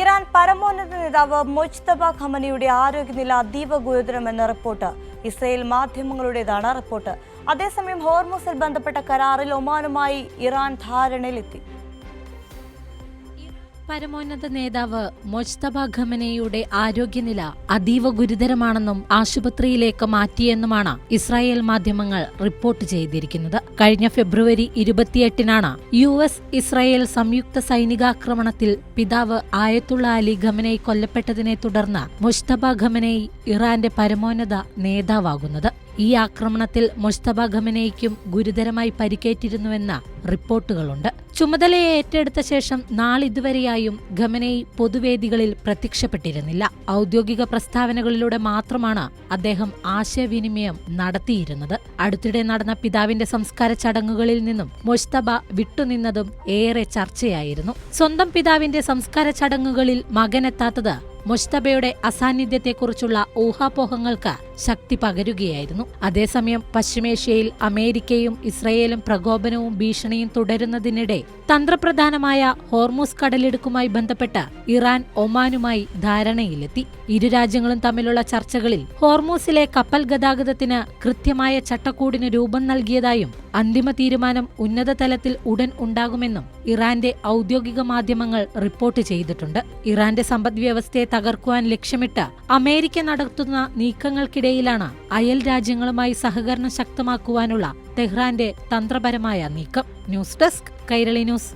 Iran പരമോന്നത നേതാവ് Mojtaba ഖമനിയുടെ ആരോഗ്യനില അതീവ ഗുരുതരമെന്ന റിപ്പോർട്ട്. ഇസ്രയേൽ മാധ്യമങ്ങളുടേതാണ് റിപ്പോർട്ട്. അതേസമയം ഹോർമുസിൽ ബന്ധപ്പെട്ട കരാറിൽ ഒമാനുമായി ഇറാൻ ധാരണയിലെത്തി. പരമോന്നത നേതാവ് മുജ്തബ ഖമനയുടെ ആരോഗ്യനില അതീവ ഗുരുതരമാണെന്നും ആശുപത്രിയിലേക്ക് മാറ്റിയെന്നുമാണ് ഇസ്രായേൽ മാധ്യമങ്ങൾ റിപ്പോർട്ട് ചെയ്തിരിക്കുന്നത്. കഴിഞ്ഞ ഫെബ്രുവരി 28-നാണ് ഇസ്രായേൽ സംയുക്ത സൈനികാക്രമണത്തിൽ പിതാവ് ആയത്തുള്ള അലി ഖമനൈ കൊല്ലപ്പെട്ടതിനെ തുടർന്ന് മുജ്തബ ഖമനൈ ഇറാന്റെ പരമോന്നത നേതാവാകുന്നത്. ഈ ആക്രമണത്തിൽ മുജ്തബ ഖമനൈക്കും ഗുരുതരമായി പരിക്കേറ്റിരുന്നുവെന്ന റിപ്പോർട്ടുകളുണ്ട്. ചുമതലയെ ഏറ്റെടുത്ത ശേഷം നാളിതുവരെയായും ഖമനൈ പൊതുവേദികളിൽ പ്രത്യക്ഷപ്പെട്ടിരുന്നില്ല. ഔദ്യോഗിക പ്രസ്താവനകളിലൂടെ മാത്രമാണ് അദ്ദേഹം ആശയവിനിമയം നടത്തിയിരുന്നത്. അടുത്തിടെ നടന്ന പിതാവിന്റെ സംസ്കാര ചടങ്ങുകളിൽ നിന്നും മുജ്തബ വിട്ടുനിന്നതും ഏറെ ചർച്ചയായിരുന്നു. സ്വന്തം പിതാവിന്റെ സംസ്കാര ചടങ്ങുകളിൽ മകനെത്താത്തത് മുജ്തബയുടെ അസാന്നിധ്യത്തെക്കുറിച്ചുള്ള ഊഹാപോഹങ്ങൾക്ക് ശക്തി പകരുകയായിരുന്നു. അതേസമയം പശ്ചിമേഷ്യയിൽ അമേരിക്കയും ഇസ്രയേലും പ്രകോപനവും ഭീഷണിയും തുടരുന്നതിനിടെ തന്ത്രപ്രധാനമായ ഹോർമുസ് കടലിടുക്കുമായി ബന്ധപ്പെട്ട് ഇറാൻ ഒമാനുമായി ധാരണയിലെത്തി. ഇരു രാജ്യങ്ങളും തമ്മിലുള്ള ചർച്ചകളിൽ ഹോർമുസിലെ കപ്പൽ ഗതാഗതത്തിന് കൃത്യമായ ചട്ടക്കൂടിന് രൂപം നൽകിയതായും അന്തിമ തീരുമാനം ഉന്നത തലത്തിൽ ഉടൻ ഉണ്ടാകുമെന്നും ഇറാന്റെ ഔദ്യോഗിക മാധ്യമങ്ങൾ റിപ്പോർട്ട് ചെയ്തിട്ടുണ്ട്. ഇറാന്റെ സമ്പദ്വ്യവസ്ഥയെ തകർക്കുവാൻ ലക്ഷ്യമിട്ട് അമേരിക്ക നടത്തുന്ന നീക്കങ്ങൾക്കിടയിലാണ് അയൽ രാജ്യങ്ങളുമായി സഹകരണം ശക്തമാക്കുവാനുള്ള തെഹ്റാന്റെ തന്ത്രപരമായ നീക്കം. News desk Kairali news.